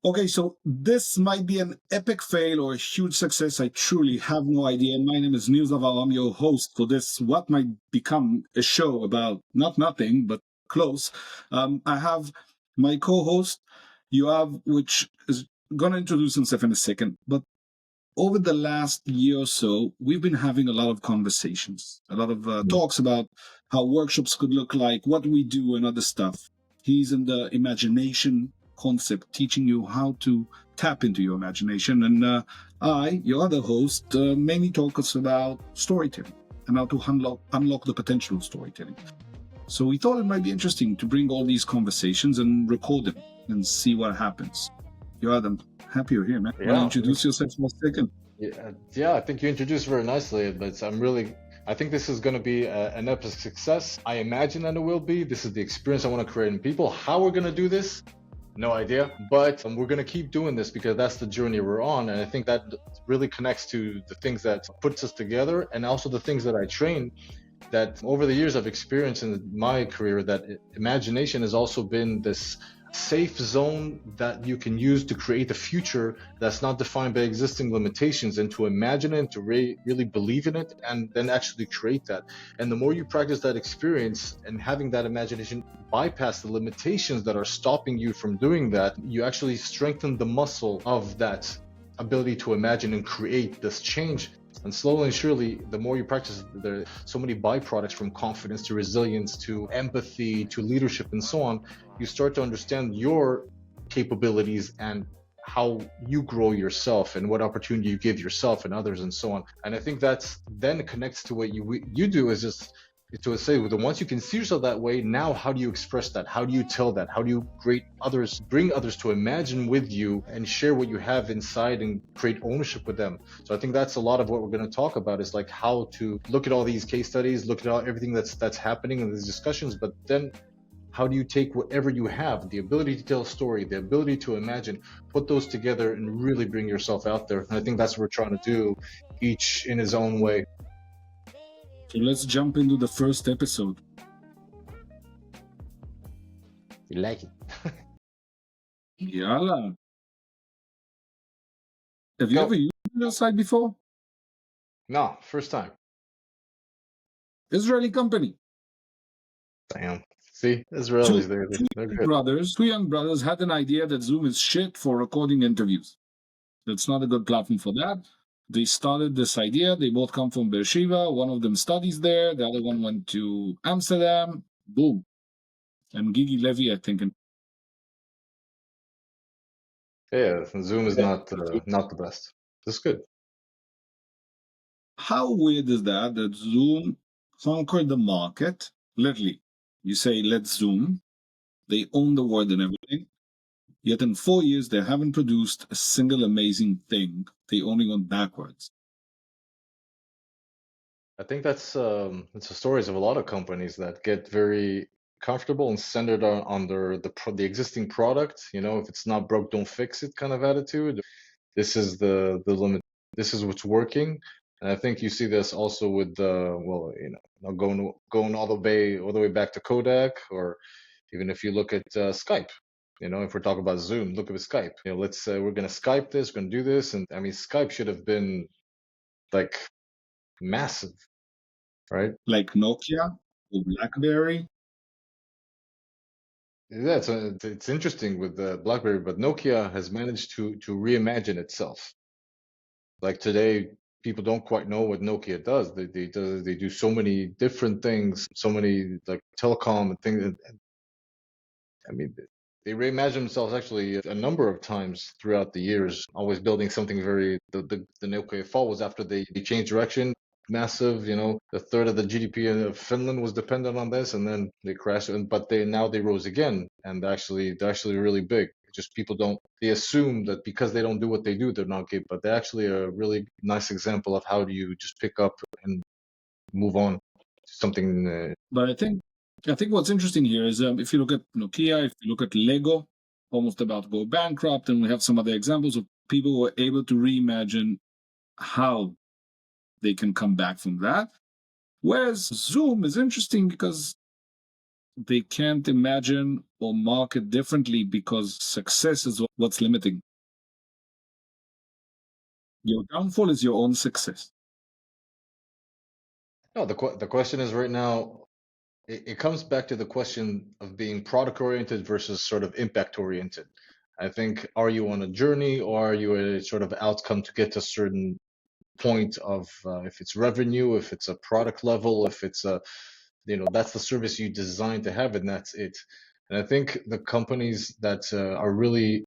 Okay, so this might be an epic fail or a huge success. I truly have no idea. My name is Zavaro. I'm your host for this, what might become a show about not nothing, but close. I have my co-host, Yoad, which is going to introduce himself in a second. But over the last year or so, we've been having a lot of conversations, a lot of talks about how workshops could look like, what we do, and other stuff. He's in the imagination concept, teaching you how to tap into your imagination. And I, your other host, mainly talk us about storytelling and how to unlock the potential of storytelling. So we thought it might be interesting to bring all these conversations and record them and see what happens. Yoad, I'm happy you're here, man. Want to introduce yourself for a second? Yeah, I think you introduced very nicely, but I think this is going to be an epic success. I imagine that it will be. This is the experience I want to create in people. How we're going to do this, no idea, but we're going to keep doing this because that's the journey we're on. And I think that really connects to the things that puts us together and also the things that I train. That over the years I've experienced in my career, that imagination has also been this safe zone that you can use to create the future that's not defined by existing limitations, and to imagine it, to really believe in it, and then actually create that. And the more you practice that experience and having that imagination bypass the limitations that are stopping you from doing that, you actually strengthen the muscle of that ability to imagine and create this change. And slowly and surely, the more you practice, there are so many byproducts, from confidence to resilience to empathy to leadership and so on. You start to understand your capabilities and how you grow yourself and what opportunity you give yourself and others and so on. And I think that's then connects to what you do, is just to say, once you can see yourself that way, now how do you express that? How do you tell that? How do you bring others to imagine with you and share what you have inside and create ownership with them? So I think that's a lot of what we're going to talk about, is like how to look at all these case studies, look at everything that's happening in these discussions, but then how do you take whatever you have, the ability to tell a story, the ability to imagine, put those together and really bring yourself out there? And I think that's what we're trying to do, each in his own way. So let's jump into the first episode. You like it? Yalla. Have you ever used your site before? No, first time. Israeli company. Damn. See, Israelis, they're good. Two young brothers had an idea that Zoom is shit for recording interviews. That's not a good platform for that. They started this idea. They both come from Beersheba. One of them studies there. The other one went to Amsterdam. Boom. And Gigi Levy, I think. Yeah, Zoom is not the best. That's good. How weird is that Zoom conquered the market? Literally, you say, let's Zoom. They own the word and everything. Yet in 4 years, they haven't produced a single amazing thing. They only went backwards. I think that's the stories of a lot of companies that get very comfortable and centered on the existing product. You know, if it's not broke, don't fix it kind of attitude. This is the limit. This is what's working. And I think you see this also with going all the way back to Kodak, or even if you look at Skype. You know, if we're talking about Zoom, look at Skype. You know, let's say we're going to Skype this, we're going to do this, and I mean, Skype should have been like massive, right? Like Nokia or BlackBerry. Yeah, it's interesting with the BlackBerry, but Nokia has managed to reimagine itself. Like today, people don't quite know what Nokia does. They do so many different things, so many like telecom and things. I mean, they reimagine themselves actually a number of times throughout the years, always building something very. The Nokia fall was after they changed direction. Massive, you know, a third of the GDP of Finland was dependent on this, and then they crashed. But they rose again, and they're actually really big. Just people they assume that because they don't do what they do, they're not good. But they're actually a really nice example of how do you just pick up and move on to something. But I think what's interesting here is if you look at Nokia, if you look at Lego, almost about to go bankrupt, and we have some other examples of people who were able to reimagine how they can come back from that. Whereas Zoom is interesting because They can't imagine or market differently because success is what's limiting. Your downfall is your own success. No, the question is right now. It comes back to the question of being product oriented versus sort of impact oriented. I think, are you on a journey or are you a sort of outcome to get to a certain point of if it's revenue, if it's a product level, if it's a, that's the service you designed to have, and that's it. And I think the companies that are really,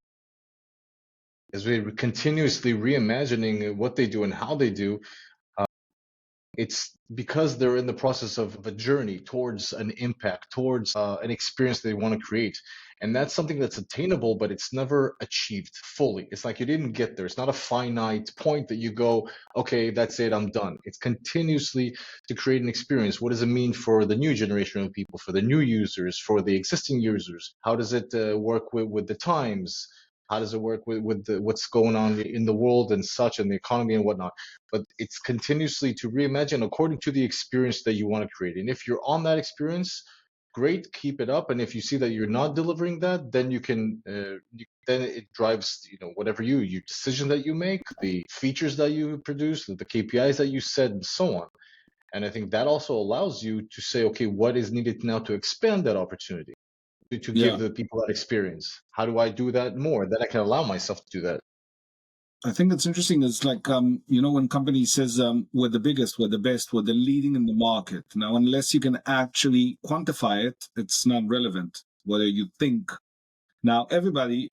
as we continuously reimagining what they do and how they do, it's because they're in the process of a journey towards an impact, towards an experience they want to create. And that's something that's attainable, but it's never achieved fully. It's like you didn't get there. It's not a finite point that you go, okay, that's it, I'm done. It's continuously to create an experience. What does it mean for the new generation of people, for the new users, for the existing users? How does it work with the times? How does it work with what's going on in the world and such, and the economy and whatnot? But it's continuously to reimagine according to the experience that you want to create. And if you're on that experience, great, keep it up. And if you see that you're not delivering that, then you can, then it drives, whatever your decision that you make, the features that you produce, the KPIs that you set, and so on. And I think that also allows you to say, okay, what is needed now to expand that opportunity, to give Yeah. the people that experience? How do I do that more? That I can allow myself to do that. I think it's interesting. It's like, when company says, we're the biggest, we're the best, we're the leading in the market. Now, unless you can actually quantify it, it's not relevant whether you think. Now, everybody,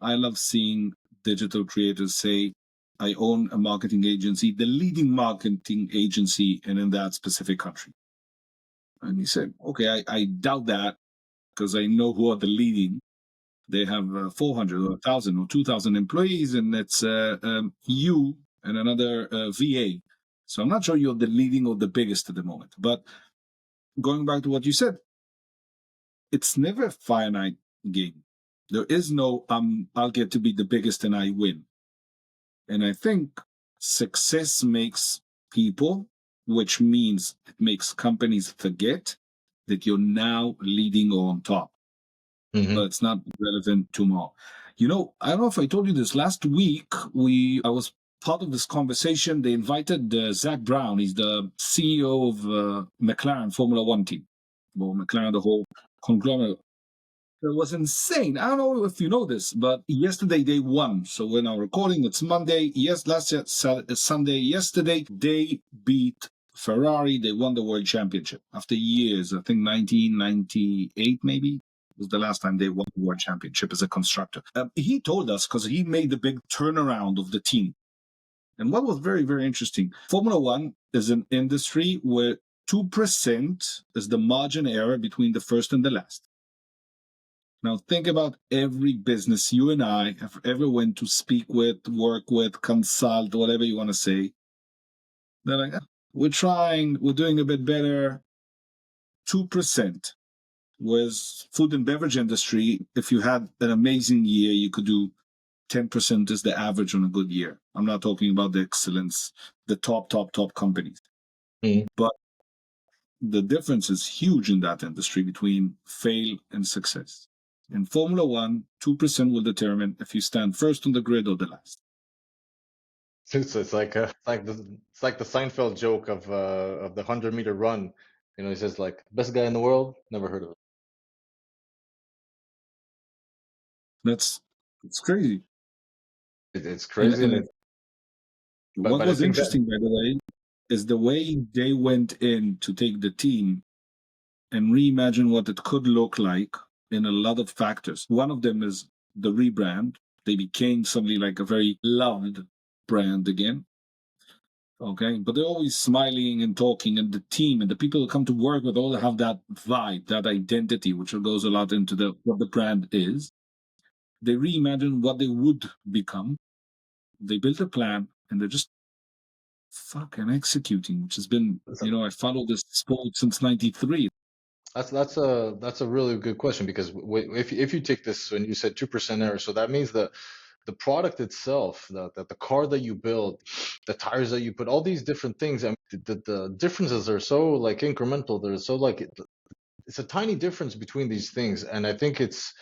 I love seeing digital creators say, I own a marketing agency, the leading marketing agency, and in that specific country. And he said, okay, I doubt that because I know who are the leading. They have 400 or 1,000 or 2,000 employees, and it's you and another VA. So I'm not sure you're the leading or the biggest at the moment. But going back to what you said, it's never a finite game. There is no I'll get to be the biggest and I win. And I think success makes people, which means it makes companies forget that you're now leading or on top, but it's not relevant tomorrow. I don't know if I told you this last week. I was part of this conversation. They invited Zach Brown. He's the CEO of McLaren Formula One team. Well, McLaren, the whole conglomerate. It was insane. I don't know if you know this, but yesterday they won. So when I'm recording, it's Monday. Yes, Sunday. Yesterday they beat Ferrari. They won the world championship after years. I think 1998 maybe was the last time they won the world championship as a constructor. He told us because he made the big turnaround of the team. And what was very, very interesting, Formula One is an industry where 2% is the margin error between the first and the last. Now think about every business you and I have ever went to speak with, work with, consult, whatever you want to say. They're like, we're trying, we're doing a bit better. 2%. Whereas food and beverage industry, if you had an amazing year, you could do 10% is the average on a good year. I'm not talking about the excellence, the top companies. Mhm. But the difference is huge in that industry between fail and success. In Formula One, 2% will determine if you stand first on the grid or the last. It's like it's like the Seinfeld joke of the 100-meter run. He says like best guy in the world, never heard of it. It's crazy. It's And, crazy, and and what but I was think that interesting, by the way, is the way they went in to take the team and reimagine what it could look like in a lot of factors. One of them is the rebrand. They became suddenly like a very loved brand again. Okay. But they're always smiling and talking, and the team and the people who come to work with all have that vibe, that identity, which goes a lot into what the brand is. They reimagine what they would become. They built a plan and they're just fucking executing, which has been, I followed this sport since 93. that's a really good question because if you take this and you said 2% error, so that means that the product itself, the car that you build, the tires that you put, all these different things. I mean, the differences are so like incremental. They're so like it's a tiny difference between these things, and I think it's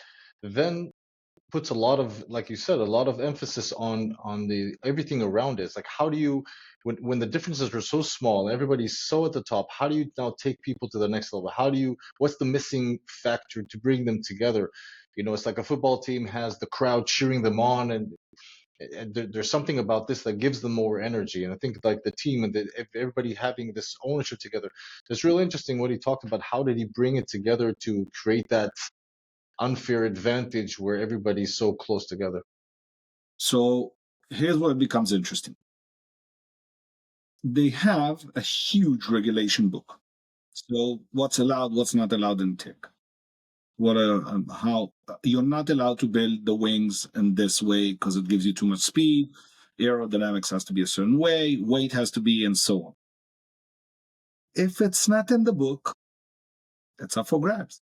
then puts a lot of, like you said, a lot of emphasis on the everything around it. It's like, how do you, when the differences are so small and everybody's so at the top, how do you now take people to the next level? How do you, what's the missing factor to bring them together? You know, it's like a football team has the crowd cheering them on, and there's something about this that gives them more energy. And I think like the team and if everybody having this ownership together, it's really interesting what he talked about. How did he bring it together to create that unfair advantage where everybody's so close together? So here's where it becomes interesting. They have a huge regulation book. So what's allowed, what's not allowed in tech. What how you're not allowed to build the wings in this way because it gives you too much speed. Aerodynamics has to be a certain way, weight has to be, and so on. If it's not in the book, it's up for grabs.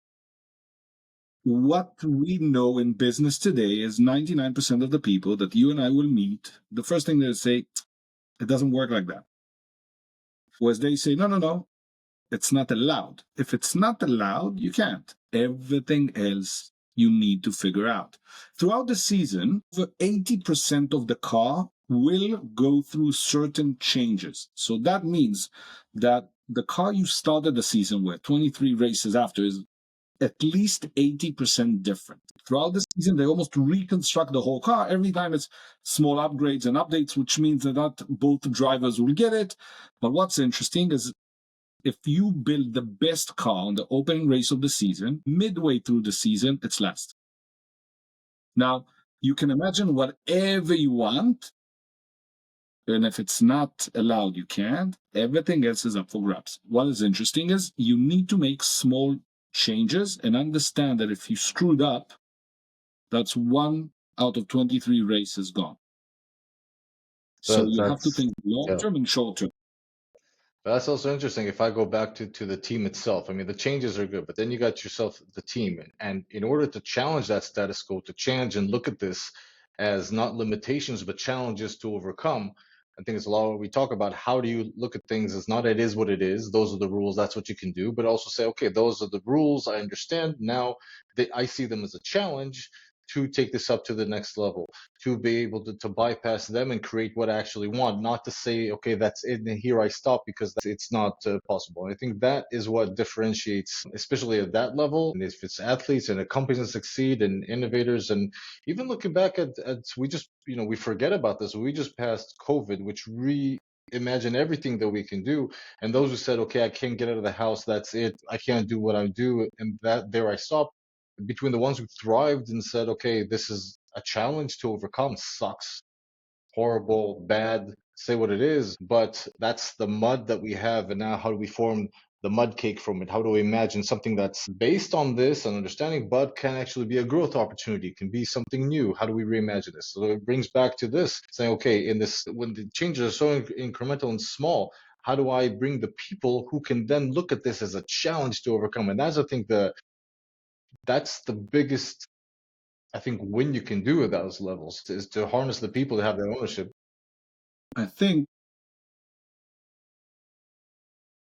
What we know in business today is 99% of the people that you and I will meet, the first thing they say, it doesn't work like that. Whereas they say, no, no, no, it's not allowed. If it's not allowed, you can't. Everything else you need to figure out. Throughout the season, over 80% of the car will go through certain changes. So that means that the car you started the season with, 23 races after, is at least 80% different. Throughout the season, they almost reconstruct the whole car. Every time it's small upgrades and updates, which means that not both drivers will get it. But what's interesting is if you build the best car on the opening race of the season, midway through the season, it's last. Now, you can imagine whatever you want, and if it's not allowed, you can't. Everything else is up for grabs. What is interesting is you need to make small changes and understand that if you screwed up, that's 1 out of 23 races gone. So you have to That's think long yeah. term and short term. That's also interesting. If I go back to the team itself, I mean, the changes are good, but then you got yourself the team. And in order to challenge that status quo, to change and look at this as not limitations, but challenges to overcome, I think it's a lot what we talk about. How do you look at things as not it is what it is? Those are the rules. That's what you can do. But also say, okay, those are the rules. I understand. Now I see them as a challenge to take this up to the next level, to be able to bypass them and create what I actually want, not to say, okay, that's it, and here I stop because it's not possible. And I think that is what differentiates, especially at that level. And if it's athletes and companies that succeed and innovators, and even looking back at we just, you know, we forget about this. We just passed COVID, which imagine everything that we can do, and those who said, okay, I can't get out of the house, that's it, I can't do what I do, and that there I stop, between the ones who thrived and said, okay, this is a challenge to overcome, sucks, horrible, bad, say what it is, but that's the mud that we have. And now, how do we form the mud cake from it? How do we imagine something that's based on this and understanding, but can actually be a growth opportunity, can be something new? How do we reimagine this? So it brings back to this saying, okay, in this, when the changes are so incremental and small, how do I bring the people who can then look at this as a challenge to overcome? And that's, I think, that's the biggest, I think, win you can do at those levels is to harness the people to have their ownership. I think,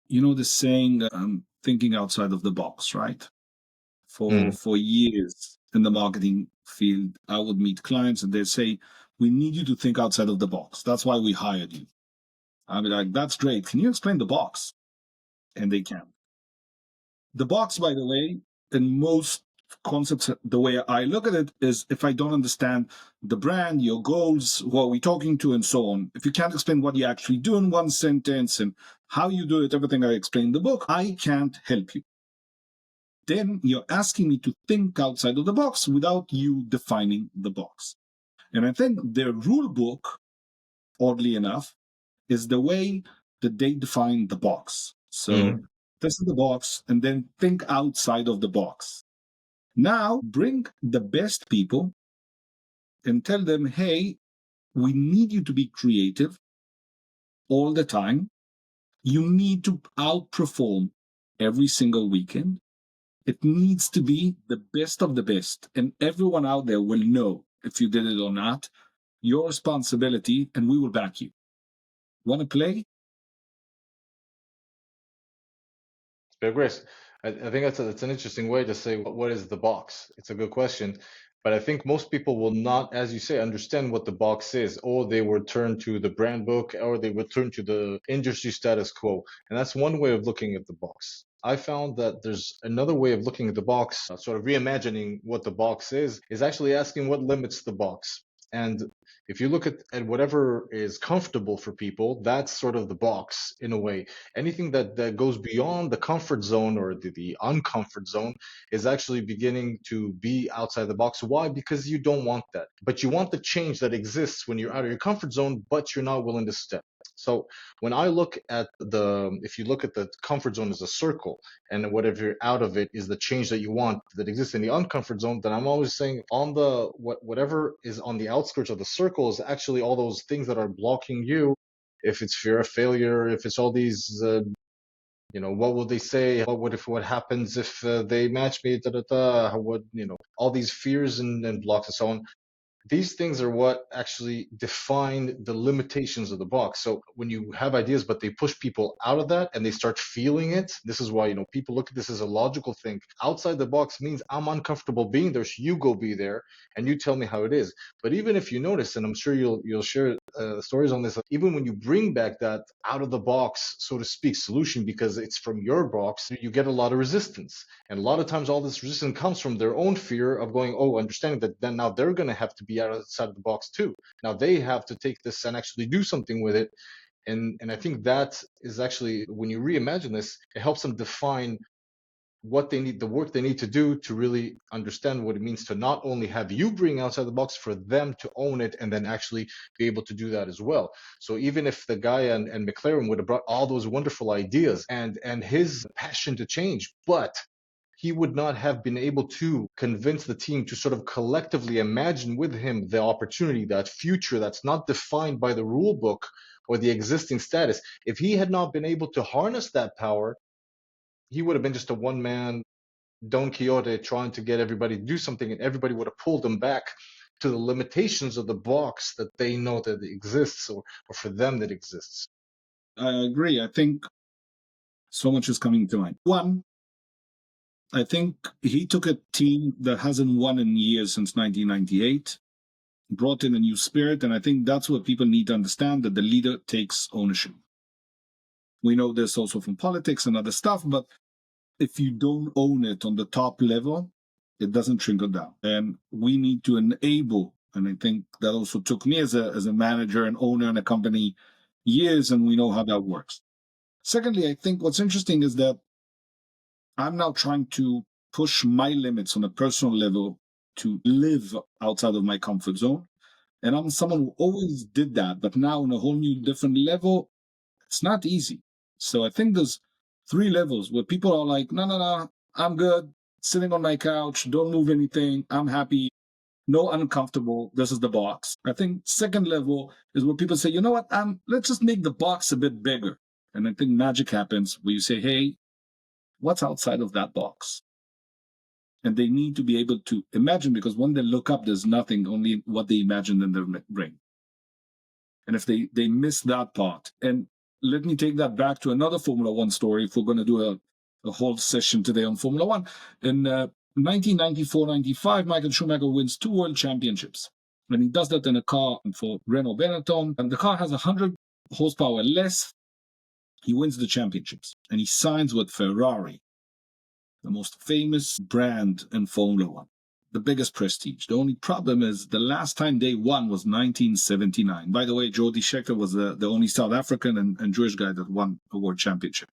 you know, the saying, thinking outside of the box, right? Mm. For years in the marketing field, I would meet clients and they'd say, "We need you to think outside of the box. That's why we hired you." I'd be like, "That's great. Can you explain the box?" And they can. The box, by the way, in most concepts, the way I look at it is if I don't understand the brand, your goals, who are we talking to, and so on. If you can't explain what you actually do in one sentence and how you do it, everything I explain in the book, I can't help you. Then you're asking me to think outside of the box without you defining the box. And I think the rule book, oddly enough, is the way that they define the box. So Mm. this is the box, and then think outside of the box. Now bring the best people and tell them, hey, we need you to be creative all the time. You need to outperform every single weekend. It needs to be the best of the best, and everyone out there will know if you did it or not. Your responsibility, and we will back you. Want to play? Bear Grace, I think that's an interesting way to say what is the box. It's a good question, but I think most people will not, as you say, understand what the box is, or they will turn to the brand book, or they will turn to the industry status quo, and that's one way of looking at the box. I found that there's another way of looking at the box, sort of reimagining what the box is actually asking what limits the box. And if you look at whatever is comfortable for people, that's sort of the box in a way. Anything that goes beyond the comfort zone or the uncomfort zone is actually beginning to be outside the box. Why? Because you don't want that. But you want the change that exists when you're out of your comfort zone, but you're not willing to step. So when I look at if you look at the comfort zone as a circle, and whatever out of it is the change that you want that exists in the uncomfort zone, then I'm always saying on the whatever is on the outskirts of the circle is actually all those things that are blocking you. If it's fear of failure, if it's all these what will they say, what happens if they match me, da, da, da, what, all these fears and blocks and so on. These things are what actually define the limitations of the box. So when you have ideas, but they push people out of that and they start feeling it, this is why, people look at this as a logical thing. Outside the box means I'm uncomfortable being there, so you go be there and you tell me how it is. But even if you notice, and I'm sure you'll share stories on this, even when you bring back that out of the box, so to speak, solution, because it's from your box, you get a lot of resistance. And a lot of times all this resistance comes from their own fear of going, oh, understanding that then now they're going to have to be outside of the box too. Now they have to take this and actually do something with it. And I think that is actually, when you reimagine this, it helps them define what they need, the work they need to do to really understand what it means to not only have you bring outside the box, for them to own it and then actually be able to do that as well. So even if the guy and McLaren would have brought all those wonderful ideas and his passion to change, but he would not have been able to convince the team to sort of collectively imagine with him the opportunity, that future that's not defined by the rule book or the existing status. If he had not been able to harness that power, he would have been just a one man Don Quixote trying to get everybody to do something, and everybody would have pulled them back to the limitations of the box that they know that exists, or for them that exists. I agree. I think so much is coming to mind. One, I think he took a team that hasn't won in years since 1998, brought in a new spirit, and I think that's what people need to understand, that the leader takes ownership. We know this also from politics and other stuff, but if you don't own it on the top level, it doesn't trickle down. And we need to enable, and I think that also took me as a manager and owner in a company years, and we know how that works. Secondly, I think what's interesting is that I'm now trying to push my limits on a personal level to live outside of my comfort zone. And I'm someone who always did that, but now on a whole new different level, it's not easy. So I think there's three levels where people are like, no, no, no, I'm good, sitting on my couch, don't move anything, I'm happy, no uncomfortable, this is the box. I think second level is where people say, you know what, let's just make the box a bit bigger. And I think magic happens where you say, hey, what's outside of that box? And they need to be able to imagine, because when they look up, there's nothing, only what they imagined in their brain. And if they miss that part, and let me take that back to another Formula One story, if we're going to do a whole session today on Formula One. In 1994-95, Michael Schumacher wins 2 world championships. And he does that in a car for Renault Benetton. And the car has 100 horsepower less. He wins the championships. And he signs with Ferrari, the most famous brand in Formula One, the biggest prestige. The only problem is the last time they won was 1979. By the way, Jody Scheckter was the only South African and Jewish guy that won a world championship.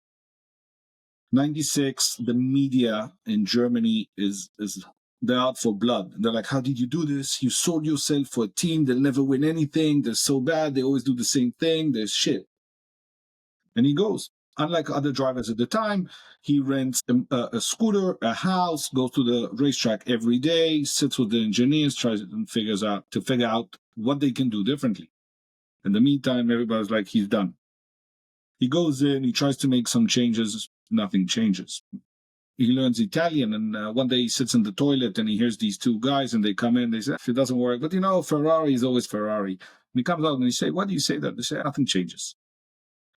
96, the media in Germany is they're out for blood. They're like, how did you do this? You sold yourself for a team. They'll never win anything. They're so bad. They always do the same thing. They're shit. And he goes. Unlike other drivers at the time, he rents a scooter, a house, goes to the racetrack every day, sits with the engineers, tries and figure out what they can do differently. In the meantime, everybody's like, he's done. He goes in, he tries to make some changes, nothing changes. he learns Italian, and one day he sits in the toilet and he hears these two guys, and they come in. They say, "If it doesn't work, but Ferrari is always Ferrari." And he comes out and he say, "Why do you say that?" They say, "Nothing changes."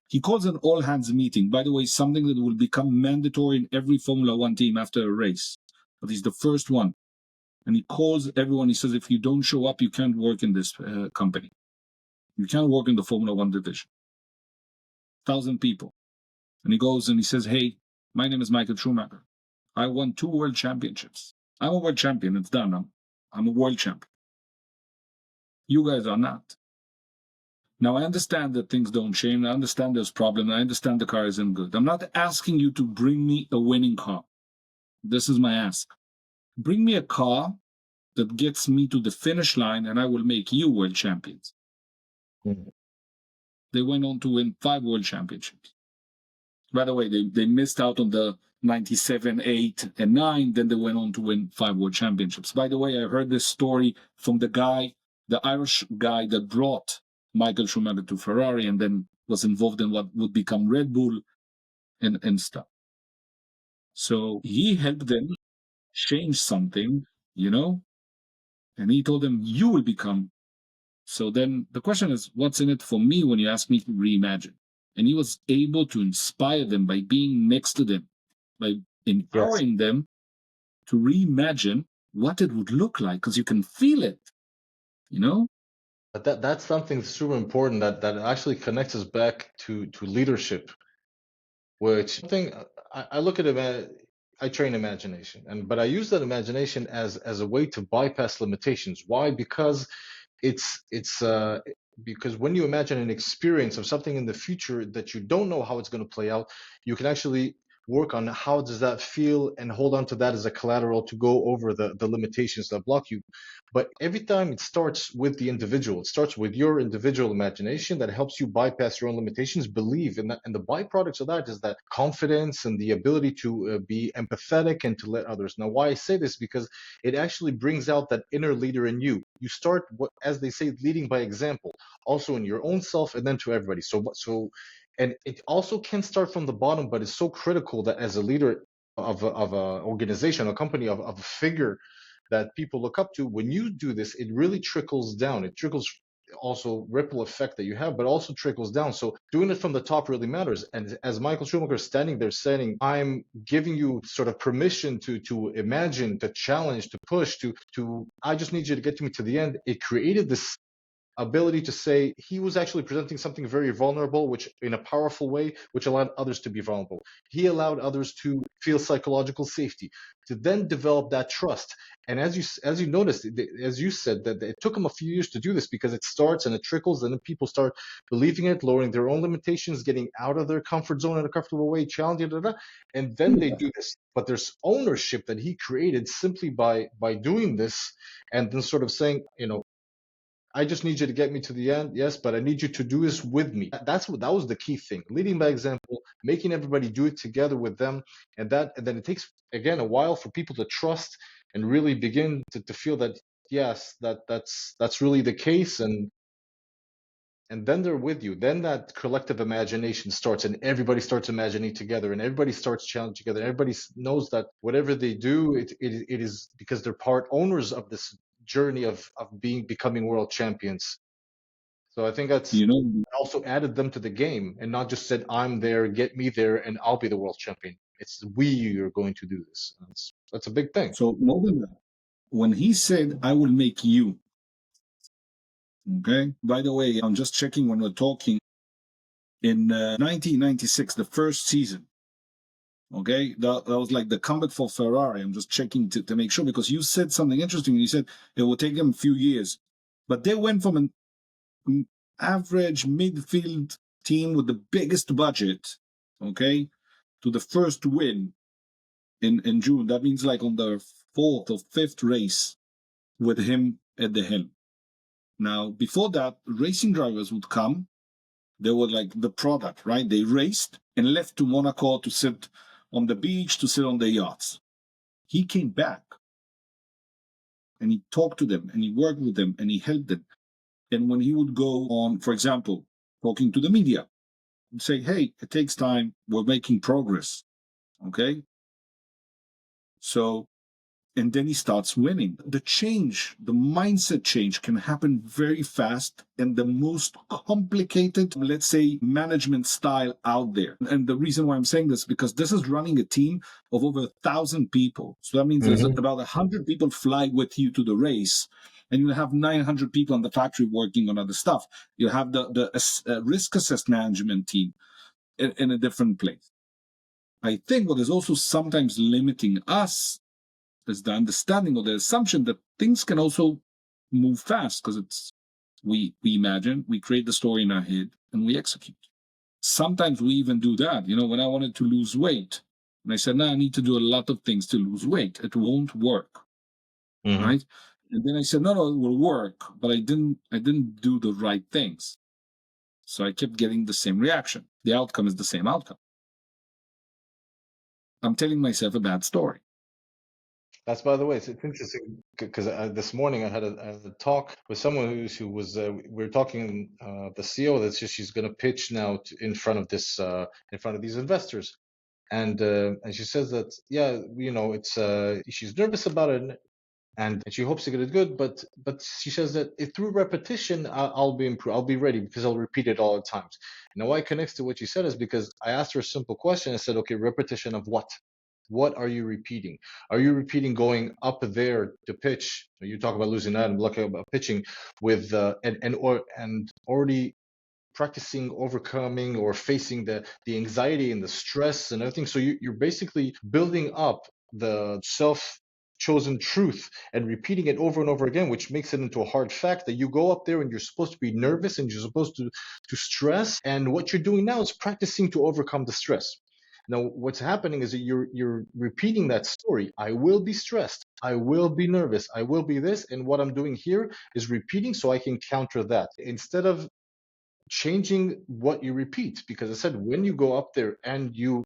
He calls an all hands meeting. By the way, something that will become mandatory in every Formula One team after a race. But he's the first one, and he calls everyone. He says, "If you don't show up, you can't work in this company. You can't work in the Formula One division." 1,000 people. And he goes and he says, "Hey, my name is Michael Schumacher. I won 2 world championships. I'm a world champion. It's done. I'm a world champion. You guys are not. Now, I understand that things don't change. I understand there's problems. I understand the car isn't good. I'm not asking you to bring me a winning car. This is my ask. Bring me a car that gets me to the finish line, and I will make you world champions." Mhm. They went on to win 5 world championships. By the way, they missed out on the 97, 8, and 9. Then they went on to win 5 world championships. By the way, I heard this story from the Irish guy that brought Michael Schumacher to Ferrari and then was involved in what would become Red Bull and stuff. So he helped them change something, and he told them, "You will become." So then the question is, what's in it for me when you ask me to reimagine? And he was able to inspire them by being next to them, by Yes. empowering them to reimagine what it would look like, because you can feel it, you know? But that's something super important that actually connects us back to leadership, which something I look at it. I train imagination, but I use that imagination as a way to bypass limitations. Why? It's because when you imagine an experience of something in the future that you don't know how it's going to play out, you can actually work on how does that feel and hold on to that as a collateral to go over the limitations that block you. But every time it starts with the individual, it starts with your individual imagination that helps you bypass your own limitations, believe in that. And the byproducts of that is that confidence and the ability to be empathetic and to let others know. Why I say this, because it actually brings out that inner leader in you. You start, as they say, leading by example, also in your own self and then to everybody. And it also can start from the bottom, but it's so critical that as a leader of a organization, a company, of a figure that people look up to, when you do this, it really trickles down. It trickles also ripple effect that you have, but also trickles down. So doing it from the top really matters. And as Michael Schumacher is standing there saying, "I'm giving you sort of permission to imagine, to challenge, to push, to I just need you to get me to the end," it created this ability to say he was actually presenting something very vulnerable, which in a powerful way, which allowed others to be vulnerable. He allowed others to feel psychological safety, to then develop that trust. And as you noticed, as you said, that it took him a few years to do this because it starts and it trickles, and then people start believing it, lowering their own limitations, getting out of their comfort zone in a comfortable way, challenging, and then they do this. But there's ownership that he created simply by doing this, and then sort of saying, "I just need you to get me to the end, yes, but I need you to do this with me." That was the key thing. Leading by example, making everybody do it together with them, and then it takes again a while for people to trust and really begin to feel that yes, that's really the case, and then they're with you. Then that collective imagination starts, and everybody starts imagining together, and everybody starts challenging together. Everybody knows that whatever they do, it is because they're part owners of this journey of becoming world champions. So I think that's You know, also added them to the game, and not just said, "I'm there, get me there, and I'll be the world champion." It's we are going to do this. That's a big thing. so more than that, when he said, "I will make you," okay? By the way, I'm just checking when we're talking in 1996, the first season. Okay, that was like the comeback for Ferrari. I'm just checking to make sure because you said something interesting. You said it will take them a few years, but they went from an average midfield team with the biggest budget, okay, to the first win in June. That means like on the fourth or fifth race with him at the helm. Now, before that, racing drivers would come. They were like the product, right? They raced and left to Monaco to sit on the beach, to sit on the yachts. He came back and he talked to them and he worked with them and he helped them. And when he would go on, for example, talking to the media, he'd say, "Hey, it takes time. We're making progress." Okay. So, and then he starts winning. The change, the mindset change can happen very fast and the most complicated, let's say, management style out there. And the reason why I'm saying this, because this is running a team of over 1,000 people. So that means there's Mm-hmm. about 100 people fly with you to the race. And you have 900 people in the factory working on other stuff. You have the risk assessed management team in a different place. I think what is also sometimes limiting us is the understanding or the assumption that things can also move fast because we imagine, we create the story in our head, and we execute. Sometimes we even do that. When I wanted to lose weight, and I said, "No, I need to do a lot of things to lose weight. It won't work, Mm-hmm. right?" And then I said, "No, no, it will work," but I didn't do the right things, so I kept getting the same reaction. The outcome is the same outcome. I'm telling myself a bad story. That's, by the way, it's interesting because this morning I had a talk with someone who was we were talking the CEO that she's going to pitch now in front of this in front of these investors, and she says that yeah, it's she's nervous about it, and she hopes to get it good, but she says that through repetition I'll be improved, I'll be ready because I'll repeat it all the times. Now why it connects to what you said is because I asked her a simple question. I said, okay, repetition of what? What are you repeating? Are you repeating going up there to pitch? You talk about losing that and look about pitching with and already practicing overcoming or facing the anxiety and the stress and everything. So you're basically building up the self chosen truth and repeating it over and over again, which makes it into a hard fact that you go up there and you're supposed to be nervous and you're supposed to stress. And what you're doing now is practicing to overcome the stress. Now, what's happening is that you're repeating that story. I will be stressed. I will be nervous. I will be this. And what I'm doing here is repeating so I can counter that. Instead of changing what you repeat, because I said when you go up there and you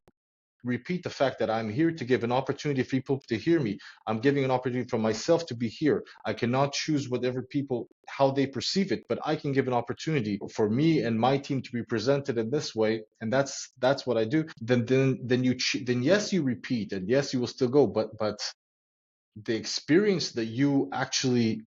repeat the fact that I'm here to give an opportunity for people to hear me, I'm giving an opportunity for myself to be here. I cannot choose whatever people how they perceive it, but I can give an opportunity for me and my team to be presented in this way, and that's what I do. Then yes, you repeat, and yes, you will still go, but the experience that you actually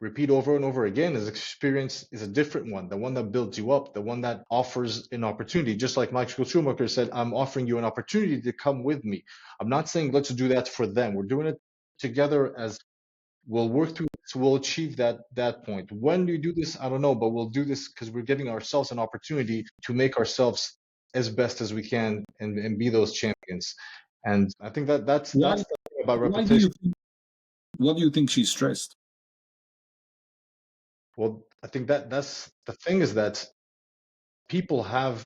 repeat over and over again is experience is a different one, the one that builds you up, the one that offers an opportunity. Just like Michael Schumacher said, I'm offering you an opportunity to come with me. I'm not saying let's do that for them. We're doing it together as we'll work through this, we'll achieve that point. When we do this, I don't know, but we'll do this because we're giving ourselves an opportunity to make ourselves as best as we can and be those champions. And I think Why? that's the thing about Why do repetition. you think? What do you think she's stressed? Well, I think that's the thing is that people have,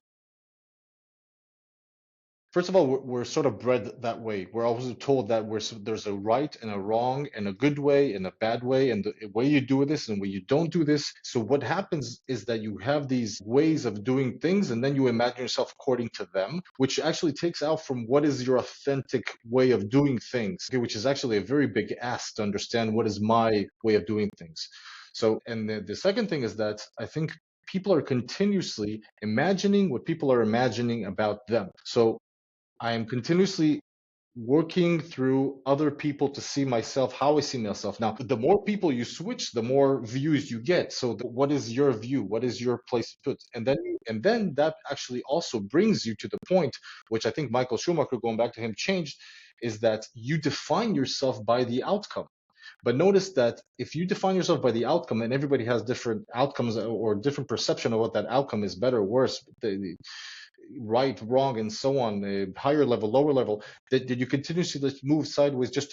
first of all, we're sort of bred that way. We're always told that there's a right and a wrong and a good way and a bad way, and the way you do this and way you don't do this. So what happens is that you have these ways of doing things, and then you imagine yourself according to them, which actually takes out from what is your authentic way of doing things, okay, which is actually a very big ask to understand what is my way of doing things. So, and the second thing is that I think people are continuously imagining what people are imagining about them. So I am continuously working through other people to see myself how I see myself. Now, the more people you switch, the more views you get. So, what is your view? What is your place to put? And then that actually also brings you to the point, which I think Michael Schumacher, going back to him, changed, is that you define yourself by the outcome. But notice that if you define yourself by the outcome, and everybody has different outcomes or different perception of what that outcome is, better or worse, right, wrong, and so on, higher level, lower level, that you continuously just move sideways just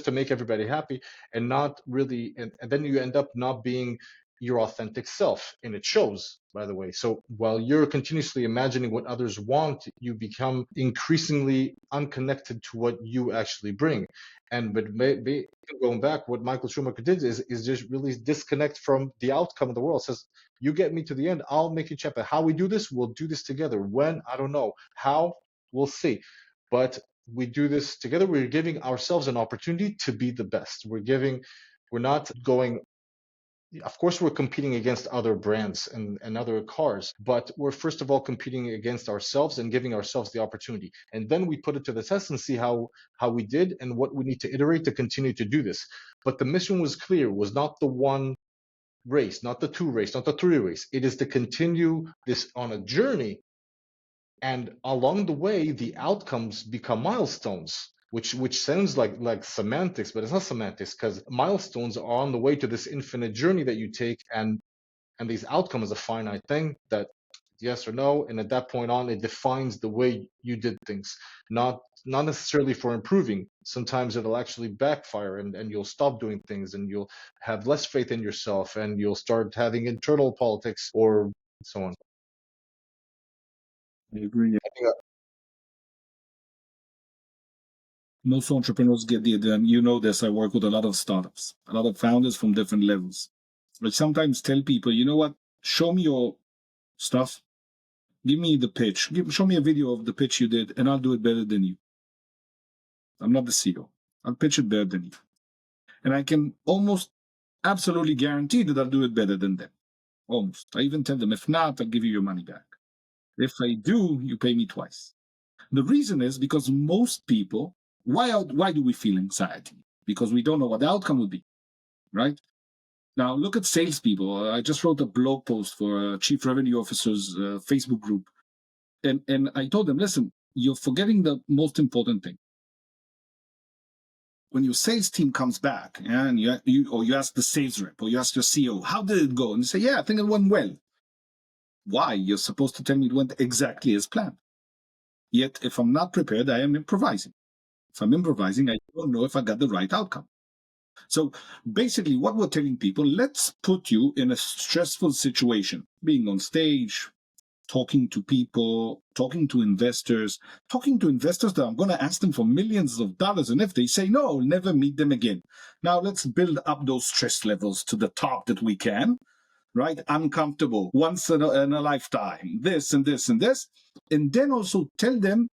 to make everybody happy, and not really, and then you end up not being your authentic self, and it shows, by the way. So while you're continuously imagining what others want, you become increasingly unconnected to what you actually bring. And but maybe going back, what Michael Schumacher did is just really disconnect from the outcome of the world. Says, you get me to the end, I'll make you champion. How we do this, we'll do this together. When, I don't know. How, we'll see. But we do this together. We're giving ourselves an opportunity to be the best. We're not going of course we're competing against other brands and other cars, but we're first of all competing against ourselves and giving ourselves the opportunity, and then we put it to the test and see how we did and what we need to iterate to continue to do this. But the mission was clear, was not the one race, not the two race, not the three race. It is to continue this on a journey, and along the way the outcomes become milestones, which sounds like semantics, but it's not semantics, because milestones are on the way to this infinite journey that you take, and these outcomes is a finite thing that yes or no, and at that point on it defines the way you did things, not necessarily for improving. Sometimes it'll actually backfire, and you'll stop doing things, and you'll have less faith in yourself, and you'll start having internal politics or so on. I agree. I think Most entrepreneurs get the idea, and you know this. I work with a lot of startups, a lot of founders from different levels. I sometimes tell people, you know what? Show me your stuff. Give me the pitch. Show me a video of the pitch you did, and I'll do it better than you. I'm not the CEO. I'll pitch it better than you. And I can almost absolutely guarantee that I'll do it better than them. Almost. I even tell them, if not, I'll give you your money back. If I do, you pay me twice. The reason is because most people, why do we feel anxiety? Because we don't know what the outcome will be, right? Now, look at salespeople. I just wrote a blog post for a chief revenue officer's Facebook group. And I told them, listen, you're forgetting the most important thing. When your sales team comes back and you ask the sales rep or you ask your CEO, how did it go? And they say, yeah, I think it went well. Why? You're supposed to tell me it went exactly as planned. Yet, if I'm not prepared, I am improvising. If I'm improvising, I don't know if I got the right outcome. So basically, what we're telling people, let's put you in a stressful situation, being on stage, talking to people, talking to investors that I'm going to ask them for millions of dollars. And if they say no, I'll never meet them again. Now, let's build up those stress levels to the top that we can, right? Uncomfortable, once in a lifetime, this and this and this. And then also tell them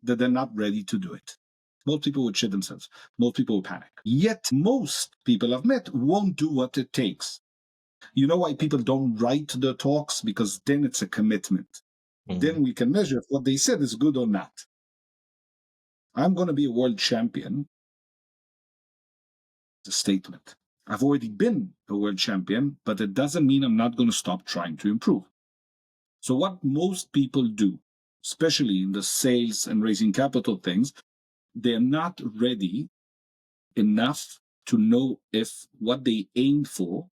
that they're not ready to do it. Most people would shit themselves. Most people would panic. Yet most people I've met won't do what it takes. You know why people don't write their talks? Because then it's a commitment. Then we can measure if what they said is good or not. I'm going to be a world champion. It's a statement. I've already been a world champion, but it doesn't mean I'm not going to stop trying to improve. So what most people do, especially in the sales and raising capital things, they're not ready enough to know if what they aimed for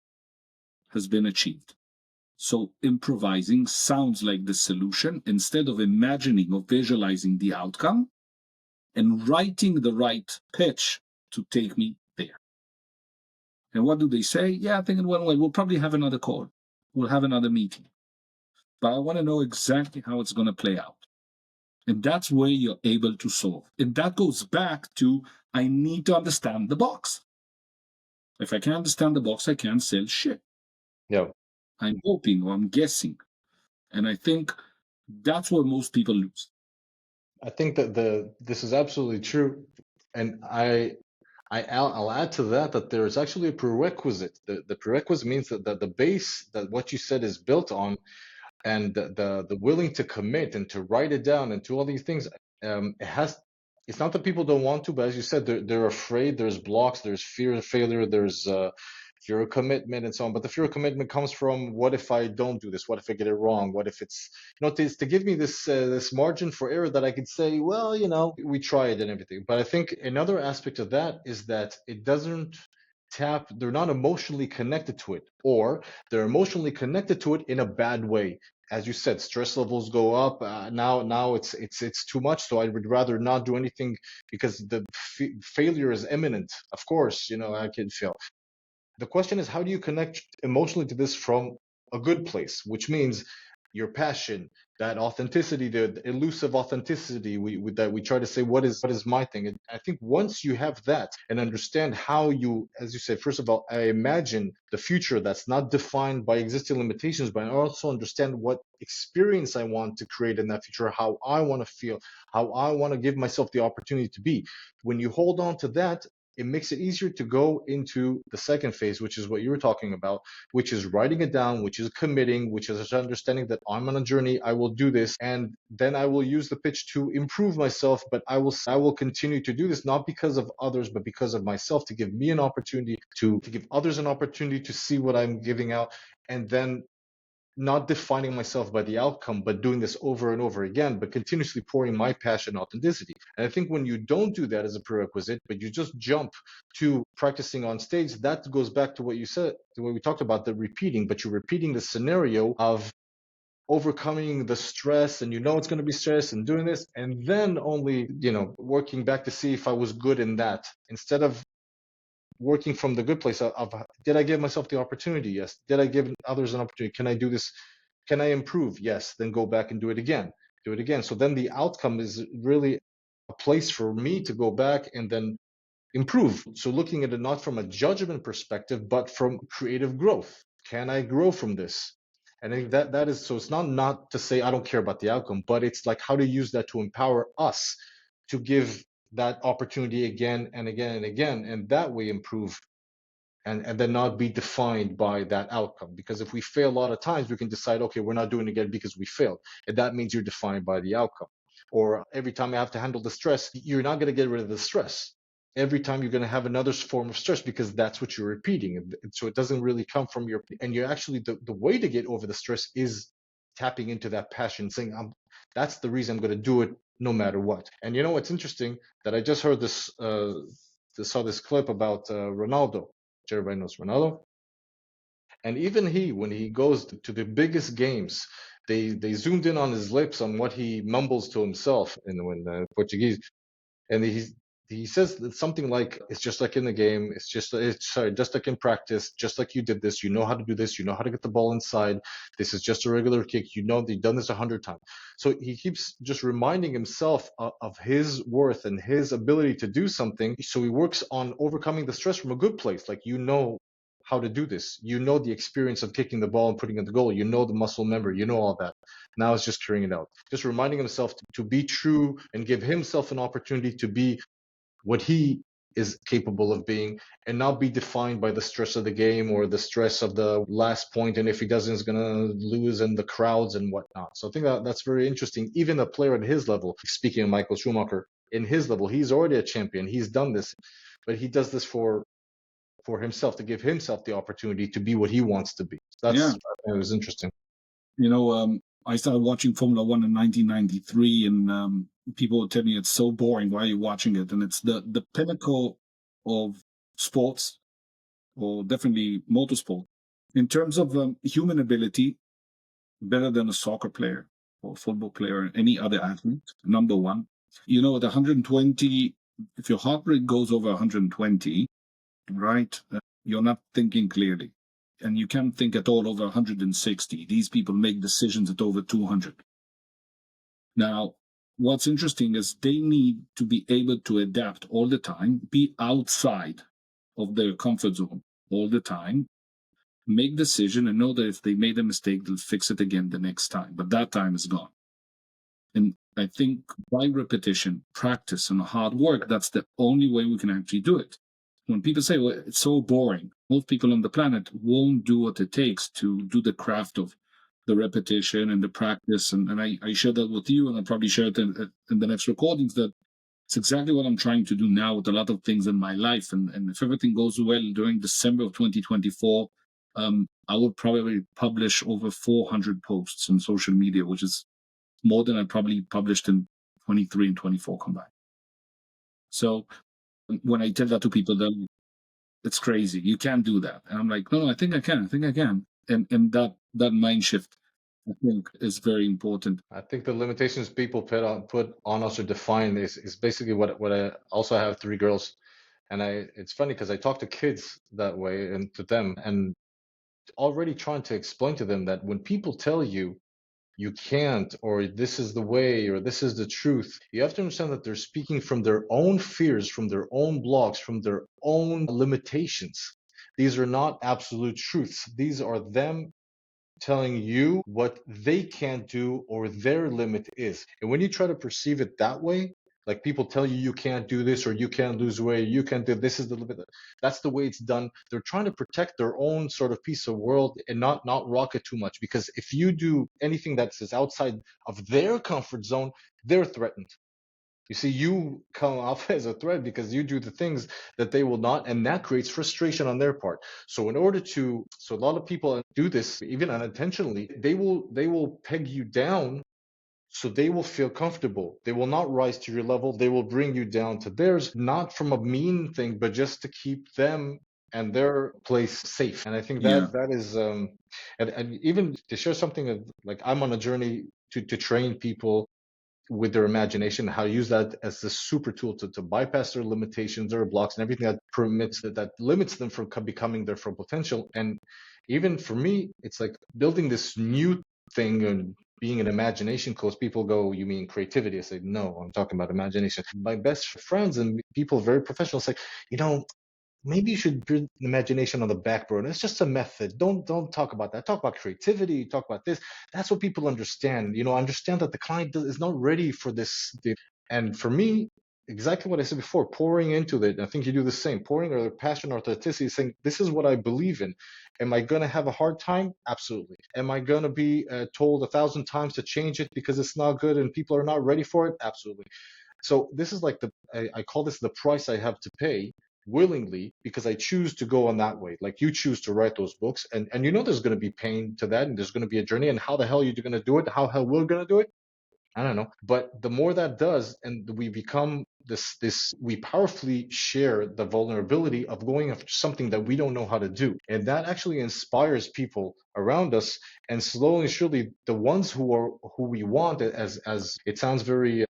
has been achieved. So improvising sounds like the solution instead of imagining or visualizing the outcome and writing the right pitch to take me there. And what do they say? Yeah, I think it went well. We'll probably have another call. We'll have another meeting. But I want to know exactly how it's going to play out. And that's where you're able to solve. And that goes back to I need to understand the box. If I can't understand the box, I can't sell shit. yeah, I'm hoping or I'm guessing. And I think that's where most people lose. I think that this is absolutely true, and I'll add to that there is actually a prerequisite. The prerequisite means that the base that what you said is built on, and the willing to commit and to write it down and to all these things. It has. It's not that people don't want to, but as you said, they're afraid. There's blocks. There's fear of failure. There's fear of commitment and so on. But the fear of commitment comes from, what if I don't do this? What if I get it wrong? What if it's, to give me this margin for error that I could say, well, we tried and everything. But I think another aspect of that is that it doesn't they're not emotionally connected to it, or they're emotionally connected to it in a bad way. As you said, stress levels go up. Now it's too much, so I would rather not do anything because the failure is imminent. Of course, I can fail. The question is, how do you connect emotionally to this from a good place, which means your passion, that authenticity, the elusive authenticity that we try to say, what is my thing? And I think once you have that and understand how you, as you say, first of all, I imagine the future that's not defined by existing limitations, but I also understand what experience I want to create in that future, how I want to feel, how I want to give myself the opportunity to be. When you hold on to that, it makes it easier to go into the second phase, which is what you were talking about, which is writing it down, which is committing, which is understanding that I'm on a journey, I will do this, and then I will use the pitch to improve myself, but I will continue to do this not because of others, but because of myself, to give me an opportunity to give others an opportunity to see what I'm giving out, and then not defining myself by the outcome, but doing this over and over again, but continuously pouring my passion and authenticity. And I think when you don't do that as a prerequisite, but you just jump to practicing on stage, that goes back to what you said, to what we talked about, the repeating, but you're repeating the scenario of overcoming the stress, and it's going to be stress and doing this, and then only, working back to see if I was good in that, instead of working from the good place of did I give myself the opportunity? Yes. Did I give others an opportunity? Can I do this? Can I improve? Yes. Then go back and do it again. Do it again. So then the outcome is really a place for me to go back and then improve. So looking at it not from a judgment perspective, but from creative growth. Can I grow from this? And I think that is, so it's not to say I don't care about the outcome, but it's like how to use that to empower us to give that opportunity again and again and again, and that way improve, and then not be defined by that outcome. Because if we fail a lot of times, we can decide, okay, we're not doing it again because we failed, and that means you're defined by the outcome. Or every time I have to handle the stress, you're not going to get rid of the stress. Every time you're going to have another form of stress, because that's what you're repeating. And so it doesn't really come from your, and you're actually, the way to get over the stress is tapping into that passion, saying, that's the reason I'm going to do it no matter what. And what's interesting, that I just heard this, saw this clip about Ronaldo. Everybody knows Ronaldo. And even he, when he goes to the biggest games, they zoomed in on his lips, on what he mumbles to himself in Portuguese, and he says something like, "It's just like in the game. Just like in practice. Just like you did this. You know how to do this. You know how to get the ball inside. This is just a regular kick. You know you've done this 100 times." So he keeps just reminding himself of his worth and his ability to do something. So he works on overcoming the stress from a good place. Like, how to do this. The experience of kicking the ball and putting it in the goal. The muscle memory. All that. Now it's just carrying it out. Just reminding himself to be true and give himself an opportunity to be what he is capable of being, and not be defined by the stress of the game or the stress of the last point, and if he doesn't, he's going to lose, and the crowds and whatnot. So I think that's very interesting. Even a player at his level, speaking of Michael Schumacher, in his level, he's already a champion. He's done this, but he does this for himself, to give himself the opportunity to be what he wants to be. It was interesting. I started watching Formula One in 1993, and people would tell me it's so boring. Why are you watching it? And it's the pinnacle of sports, or definitely motorsport, in terms of human ability. Better than a soccer player or football player or any other athlete. Number one, at 120, if your heart rate goes over 120, right, you're not thinking clearly. And you can't think at all over 160. These people make decisions at over 200. Now, what's interesting is they need to be able to adapt all the time, be outside of their comfort zone all the time, make decision, and know that if they made a mistake, they'll fix it again the next time. But that time is gone. And I think by repetition, practice, and hard work, that's the only way we can actually do it. When people say, well, it's so boring, most people on the planet won't do what it takes to do the craft of the repetition and the practice. And I share that with you, and I'll probably share it in the next recordings, that it's exactly what I'm trying to do now with a lot of things in my life. And if everything goes well during December of 2024, I will probably publish over 400 posts on social media, which is more than I probably published in 23 and 24 combined. So when I tell that to people, then it's crazy. You can't do that. And I'm like, no, I think I can. I think I can. And that mind shift, I think, is very important. I think the limitations people put on us or define is basically what I also have 3 girls, and it's funny because I talk to kids that way, and to them, and already trying to explain to them that when people tell you you can't, or this is the way, or this is the truth, you have to understand that they're speaking from their own fears, from their own blocks, from their own limitations. These are not absolute truths. These are them telling you what they can't do or their limit is. And when you try to perceive it that way, Like people tell you you can't do this or you can't lose weight, you can't do this is the limit. That's the way it's done. They're trying to protect their own sort of piece of world and not rock it too much, because if you do anything that is outside of their comfort zone, they're threatened. You see, you come off as a threat because you do the things that they will not, and that creates frustration on their part. So in order to, so a lot of people do this even unintentionally. They will peg you down so they will feel comfortable. They will not rise to your level. They will bring you down to theirs, not from a mean thing, but just to keep them and their place safe. And I think Yeah. that is, and even to share something of, like, I'm on a journey to train people with their imagination, how to use that as a super tool to bypass their limitations, their blocks, and everything that permits that limits them from becoming their full potential. And even for me, it's like building this new thing and being an imagination coach. People go, "You mean creativity?" I say, "No, I'm talking about imagination." My best friends and people very professional say, "You know, maybe you should bring imagination on the back burner. It's just a method. Don't talk about that. Talk about creativity. Talk about this." That's what people understand. Understand that the client is not ready for this. And for me, exactly what I said before, pouring into it. I think you do the same. Pouring or passion or authenticity, saying this is what I believe in. Am I gonna have a hard time? Absolutely. Am I gonna be told 1,000 times to change it because it's not good and people are not ready for it? Absolutely. So this is like I call this the price I have to pay willingly, because I choose to go on that way. Like you choose to write those books, and there's going to be pain to that, and there's going to be a journey. And how the hell are you going to do it? How hell we're going to do it? I don't know. But the more that does, and we become this, we powerfully share the vulnerability of going after something that we don't know how to do, and that actually inspires people around us. And slowly and surely, the ones who we want, as it sounds very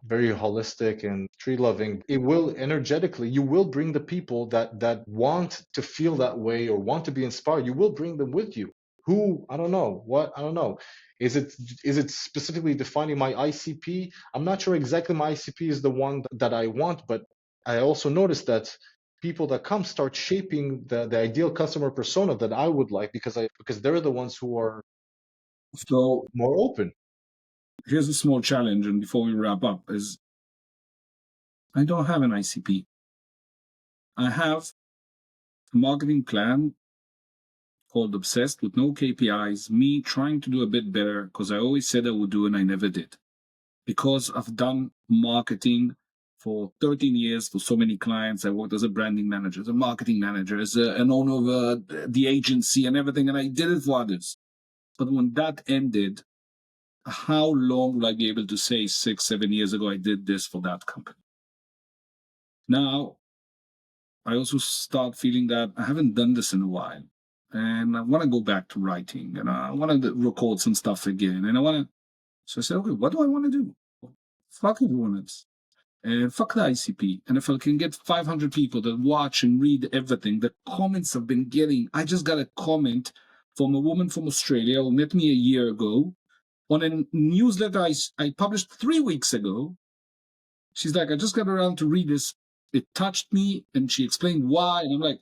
very holistic and tree loving, it will energetically, you will bring the people that want to feel that way or want to be inspired. You will bring them with you. Who, I don't know. What, I don't know. Is it specifically defining my ICP? I'm not sure exactly my ICP is the one that I want, but I also noticed that people that come start shaping the ideal customer persona that I would like, because they're the ones who are So more open. here's a small challenge, and before we wrap up, is I don't have an ICP. I have a marketing plan called Obsessed with no KPIs, me trying to do a bit better because I always said I would do and I never did. Because I've done marketing for 13 years for so many clients. I worked as a branding manager, as a marketing manager, as an owner of the agency and everything, and I did it for others. But when that ended, how long will I be able to say 6, 7 years ago I did this for that company? Now, I also start feeling that I haven't done this in a while. And I want to go back to writing and I want to record some stuff again. And I want to, so I said, okay, what do I want to do? Fuck everyone else. And fuck the ICP. And if I can get 500 people that watch and read everything, the comments I've been getting, I just got a comment from a woman from Australia who met me a year ago on a newsletter I published 3 weeks ago. She's like, I just got around to read this. It touched me, and she explained why. And I'm like,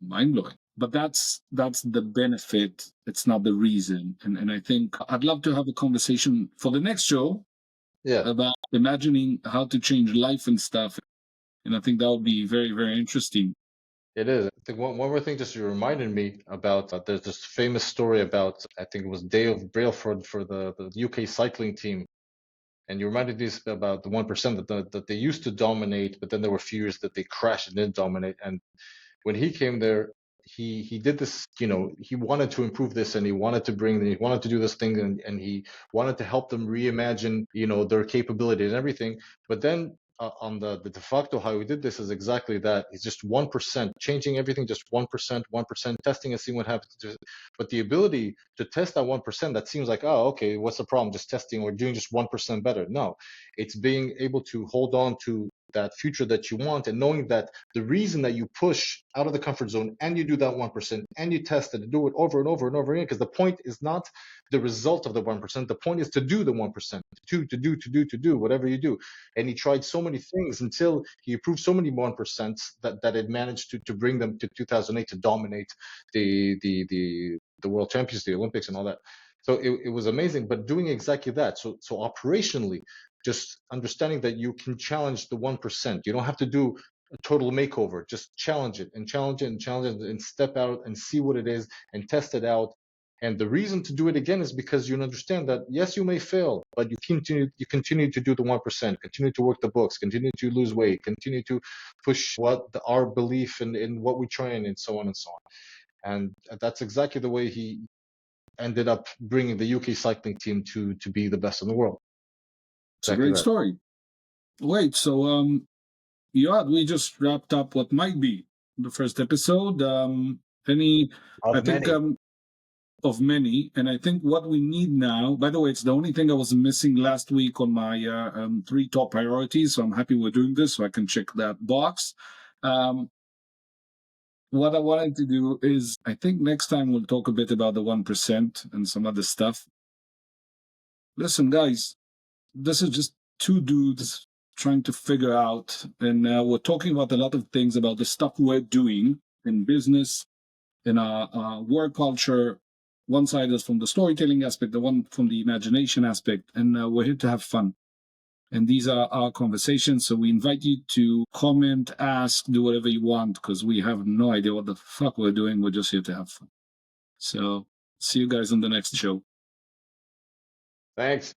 mind blowing. But that's the benefit. It's not the reason. And I think I'd love to have a conversation for the next show Yeah. about imagining how to change life and stuff. And I think that would be very, very interesting. It is. I think one more thing just you reminded me about. There's this famous story about, I think it was Dale Brailsford for the UK cycling team, and you reminded me about the 1% that they used to dominate, but then there were few years that they crashed and didn't dominate. And when he came there, he did this. He wanted to improve this, and he wanted to do this thing, and he wanted to help them reimagine their capability and everything. But then on the de facto how he did this is exactly that. It's just 1%, changing everything, just 1%, 1%, testing and seeing what happens. But the ability to test that 1%, that seems like, oh, okay, what's the problem? Just testing or doing just 1% better. No, it's being able to hold on to that future that you want, and knowing that the reason that you push out of the comfort zone and you do that 1% and you test it and do it over and over and over again, because the point is not the result of the 1%. The point is to do the 1%, to do whatever you do. And he tried so many things until he approved so many 1% that it managed to bring them to 2008 to dominate the world champions, the Olympics, and all that. So it was amazing. But doing exactly that. So operationally, just understanding that you can challenge the 1%. You don't have to do a total makeover. Just challenge it and challenge it and challenge it and step out and see what it is and test it out. And the reason to do it again is because you understand that yes, you may fail, but you continue to do the 1%, continue to work the books, continue to lose weight, continue to push our belief in what we train, and so on and so on. And that's exactly the way he ended up bringing the UK cycling team to be the best in the world. It's a great story. Wait, so Yoad, we just wrapped up what might be the first episode. Of many, and I think what we need now. By the way, it's the only thing I was missing last week on my 3 top priorities. So I'm happy we're doing this, so I can check that box. What I wanted to do is, I think next time we'll talk a bit about the 1% and some other stuff. Listen, guys, this is just 2 dudes trying to figure out, and we're talking about a lot of things about the stuff we're doing in business, in our work culture. One side is from the storytelling aspect, the one from the imagination aspect, and we're here to have fun. And these are our conversations, so we invite you to comment, ask, do whatever you want, because we have no idea what the fuck we're doing. We're just here to have fun. So see you guys on the next show. Thanks.